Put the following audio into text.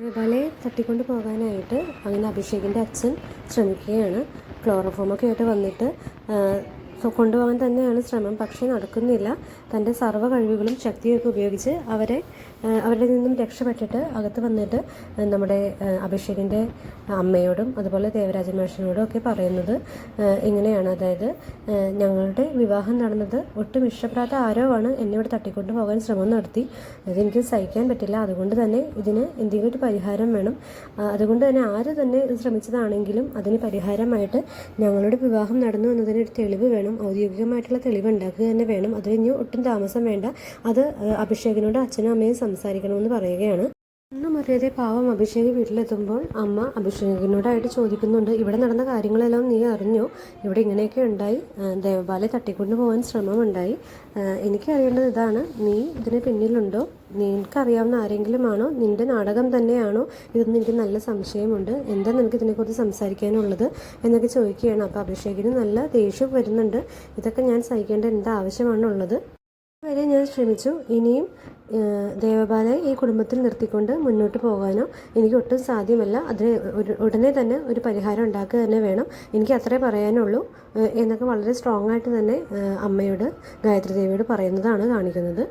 ദേവാലയെ തട്ടിക്കൊണ്ട് പോകാനായിട്ട് അങ്ങനെ അഭിഷേകിൻ്റെ അച്ഛൻ ശ്രമിക്കുകയാണ്. ക്ലോറോഫോമൊക്കെ ആയിട്ട് വന്നിട്ട് കൊണ്ടുപോകാൻ തന്നെയാണ് ശ്രമം. പക്ഷേ നടക്കുന്നില്ല. തൻ്റെ സർവ്വ കഴിവുകളും ശക്തിയൊക്കെ ഉപയോഗിച്ച് അവരുടെ നിന്നും രക്ഷപ്പെട്ടിട്ട് അകത്ത് വന്നിട്ട് നമ്മുടെ അഭിഷേകിൻ്റെ അമ്മയോടും അതുപോലെ ദേവരാജൻ മാഷിനോടും ഒക്കെ പറയുന്നത് ഇങ്ങനെയാണ്. അതായത് ഞങ്ങളുടെ വിവാഹം നടന്നത് ഒട്ടും ഇഷ്ടപ്പെടാത്ത ആരോ ആണ് എന്നെ ഇവിടെ തട്ടിക്കൊണ്ട് പോകാൻ ശ്രമം നടത്തി. അതെനിക്ക് സഹിക്കാൻ പറ്റില്ല. അതുകൊണ്ട് തന്നെ ഇതിന് എന്തെങ്കിലും ഒരു പരിഹാരം വേണം. അതുകൊണ്ട് തന്നെ ആര് തന്നെ ഇത് ശ്രമിച്ചതാണെങ്കിലും അതിന് പരിഹാരമായിട്ട് ഞങ്ങളുടെ വിവാഹം നടന്നു എന്നതിന് ഒരു തെളിവ് വേണം. ഔദ്യോഗികമായിട്ടുള്ള തെളിവ് ഉണ്ടാക്കുക തന്നെ വേണം. അതിന് ഒട്ടും താമസം വേണ്ട. അത് അഭിഷേകിനോട് അച്ഛനും അമ്മയും സംസാരിക്കണമെന്ന് പറയുകയാണ്. ഒന്നും അറിയാതെ പാവം അഭിഷേക് വീട്ടിലെത്തുമ്പോൾ അമ്മ അഭിഷേകിനോടായിട്ട് ചോദിക്കുന്നുണ്ട്, ഇവിടെ നടന്ന കാര്യങ്ങളെല്ലാം നീ അറിഞ്ഞോ? ഇവിടെ ഇങ്ങനെയൊക്കെ ഉണ്ടായി, ദേവബാലയെ തട്ടിക്കൊണ്ട് പോകാൻ ശ്രമമുണ്ടായി. എനിക്കറിയേണ്ടത് ഇതാണ്, നീ ഇതിന് പിന്നിലുണ്ടോ? നിനക്കറിയാവുന്ന ആരെങ്കിലും ആണോ? നിൻ്റെ നാടകം തന്നെയാണോ ഇതെന്ന് എനിക്ക് നല്ല സംശയമുണ്ട്. എന്താ നിനക്ക് ഇതിനെക്കുറിച്ച് സംസാരിക്കാനുള്ളത് എന്നൊക്കെ ചോദിക്കുകയാണ്. അപ്പോൾ അഭിഷേകിന് നല്ല ദേഷ്യം വരുന്നുണ്ട്. ഇതൊക്കെ ഞാൻ സഹിക്കേണ്ട എന്താ ആവശ്യമാണുള്ളത്? വരെ ഞാൻ ശ്രമിച്ചു. ഇനിയും ദേവബാലയെ ഈ കുടുംബത്തിൽ നിർത്തിക്കൊണ്ട് മുന്നോട്ട് പോകാനോ എനിക്ക് ഒട്ടും സാധ്യമല്ല. അതിന് ഉടനെ തന്നെ ഒരു പരിഹാരം ഉണ്ടാക്കുക തന്നെ വേണം. എനിക്ക് അത്രേ പറയാനുള്ളൂ എന്നൊക്കെ വളരെ സ്ട്രോങ് ആയിട്ട് തന്നെ അമ്മയോട്, ഗായത്രി ദേവിയോട് പറയുന്നതാണ് കാണിക്കുന്നത്.